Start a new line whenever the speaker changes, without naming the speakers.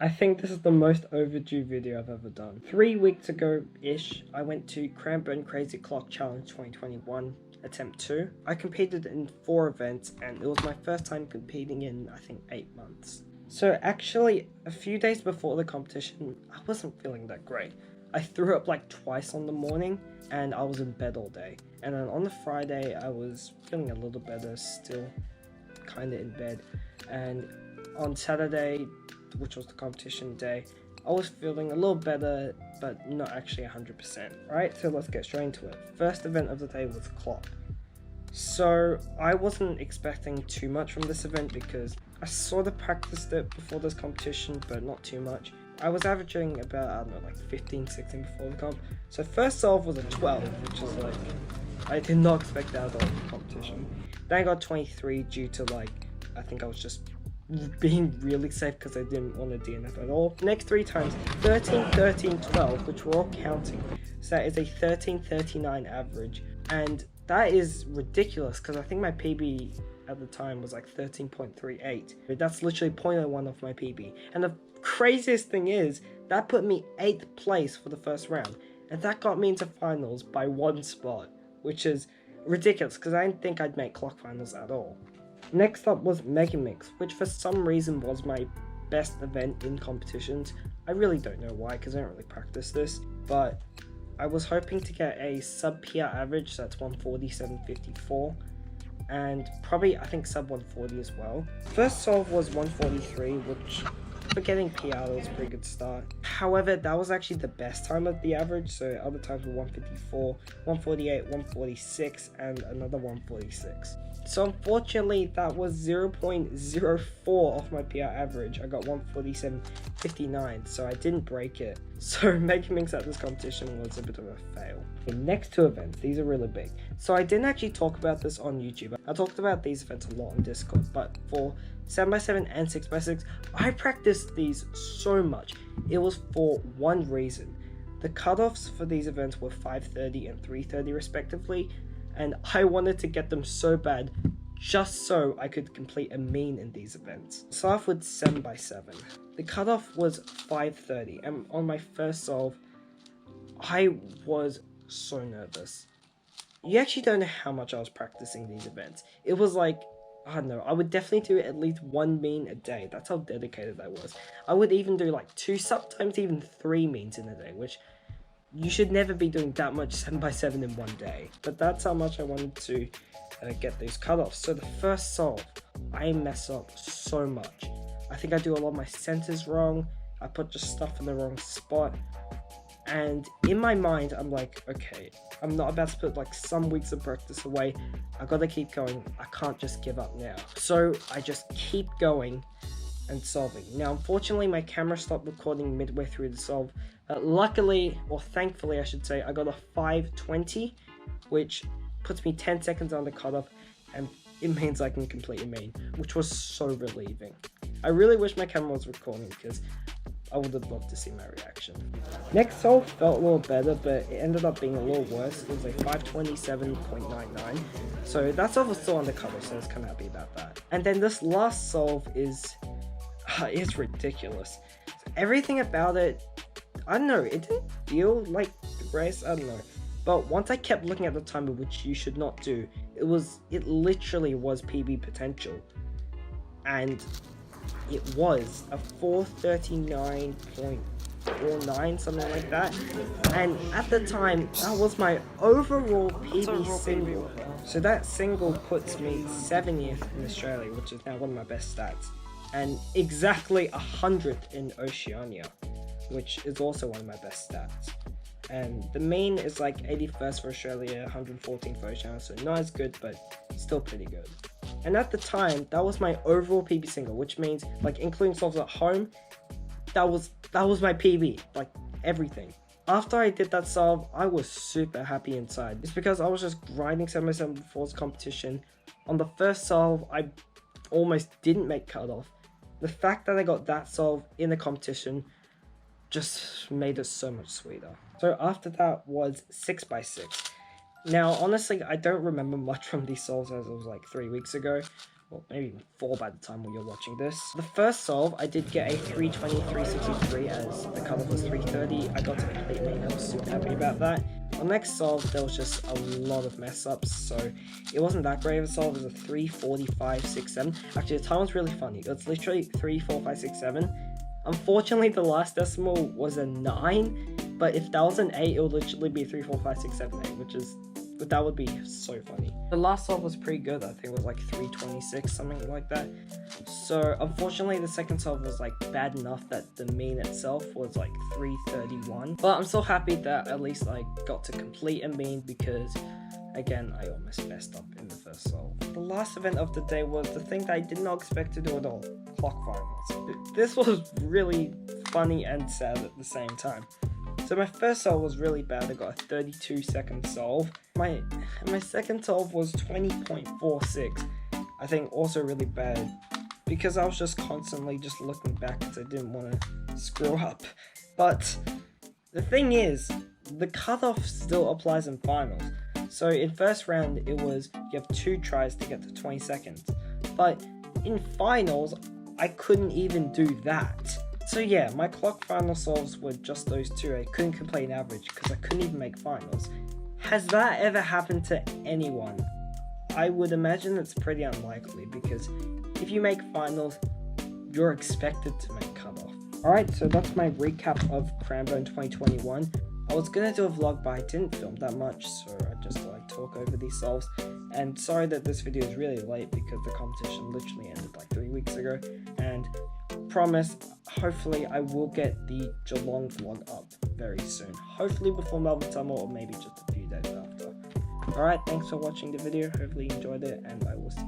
I think this is the most overdue video I've ever done. 3 weeks ago-ish, I went to Cranbourne Crazy Clock Challenge 2021, attempt 2. I competed in 4 events and it was my first time competing in, I think, 8 months. So actually, a few days before the competition, I wasn't feeling that great. I threw up like twice on the morning and I was in bed all day. And then on the Friday, I was feeling a little better, still kinda in bed. And on Saturday, which was the competition day, I was feeling a little better, but not actually 100%. Right, so let's get straight into it. First event of the day was clock. So I wasn't expecting too much from this event because I sort of practiced it before this competition, but not too much. I was averaging about, I don't know, like 15, 16 before the comp. So first solve was a 12, which is like, I did not expect that at all in the competition. Then I got 23 due to like, I think I was just being really safe because I didn't want to DNF at all. Next 3 times, 13, 13, 12, which we're all counting. So that is a 1339 average. And that is ridiculous because I think my PB at the time was like 13.38. That's literally 0.01 off my PB. And the craziest thing is, that put me 8th place for the first round. And that got me into finals by 1 spot, which is ridiculous because I didn't think I'd make clock finals at all. Next up was Mega Mix, which for some reason was my best event in competitions. I really don't know why, because I don't really practice this, but I was hoping to get a sub PR average, so that's 147.54, and probably I think sub 140 as well. First solve was 143, which for getting PR was a pretty good start. However, that was actually the best time of the average, so other times were 154, 148, 146, and another 146. So unfortunately, that was 0.04 off my PR average. I got 147.59, so I didn't break it. So Mega Minx at this competition was a bit of a fail. The next 2 events, these are really big. So I didn't actually talk about this on YouTube. I talked about these events a lot on Discord, but for 7x7 and 6x6, I practiced these so much. It was for one reason. The cutoffs for these events were 5:30 and 3:30 respectively, and I wanted to get them so bad just so I could complete a mean in these events. Start off with 7x7. The cutoff was 5:30, and on my first solve, I was so nervous. You actually don't know how much I was practicing these events. It was like, I don't know, I would definitely do at least 1 mean a day. That's how dedicated I was. I would even do like 2, sometimes even 3 means in a day, which you should never be doing that much 7x7 in one day. But that's how much I wanted to get those cutoffs. So the first solve, I mess up so much. I think I do a lot of my centers wrong. I put just stuff in the wrong spot. And in my mind, I'm like, okay, I'm not about to put like some weeks of practice away. I gotta keep going. I can't just give up now. So I just keep going and solving. Now, unfortunately, my camera stopped recording midway through the solve. Luckily, or thankfully I should say, I got a 5:20, which puts me 10 seconds on the cutoff, and it means I can complete a mean, which was so relieving. I really wish my camera was recording because I would have loved to see my reaction. Next solve felt a little better, but it ended up being a little worse. It was a 527.99. So that solve was still on the cutoff, so I was kind of happy about that. And then this last solve is it's ridiculous. Everything about it, I don't know, it didn't feel like the race, I don't know. But once I kept looking at the timer, which you should not do, it literally was PB potential. And it was a 439.49, something like that. And at the time, that was my overall PB single. So that single puts me 70th in Australia, which is now one of my best stats. And exactly 100th in Oceania, which is also one of my best stats. And the mean is like 81st for Australia, 114th for Oceania, so not as good, but still pretty good. And at the time, that was my overall PB single, which means, like, including solves at home, that was my PB, like, everything. After I did that solve, I was super happy inside. It's because I was just grinding 7x7 before this competition. On the first solve, I almost didn't make cutoff. The fact that I got that solve in the competition just made it so much sweeter. So after that was 6x6. Now, honestly, I don't remember much from these solves as it was like 3 weeks ago, well, maybe even 4 by the time when you're watching this. The first solve, I did get a 320-363 as the cutoff was 330. I got to complete main, I was super happy about that. On the next solve, there was just a lot of mess ups, so it wasn't that great of a solve. It was a 3:45.67. Actually, the time was really funny. It was literally 3:45.67. Unfortunately, the last decimal was a 9, but if that was an 8, it would literally be 3:45.678, that would be so funny. The last solve was pretty good. I think it was like 3:26, something like that. So unfortunately, the second solve was like bad enough that the mean itself was like 3:31. But I'm still happy that at least I got to complete a mean because, again, I almost messed up in the first solve. The last event of the day was the thing that I did not expect to do at all: clock finals. This was really funny and sad at the same time. So my first solve was really bad. I got a 32-second solve. My second solve was 20.46. I think also really bad because I was just constantly just looking back because I didn't want to screw up. But the thing is, the cutoff still applies in finals. So in first round, it was you have 2 tries to get to 20 seconds. But in finals, I couldn't even do that. So yeah, my clock final solves were just those 2. I couldn't complete an average because I couldn't even make finals. Has that ever happened to anyone? I would imagine it's pretty unlikely because if you make finals, you're expected to make cutoff. Alright, so that's my recap of Cranbourne 2021. I was gonna do a vlog, but I didn't film that much, so I just thought I'd talk over these solves. And sorry that this video is really late because the competition literally ended like 3 weeks ago. And promise, hopefully I will get the Geelong vlog up very soon. Hopefully before Melbourne Summer or maybe just a few days after. Alright, thanks for watching the video. Hopefully you enjoyed it and I will see you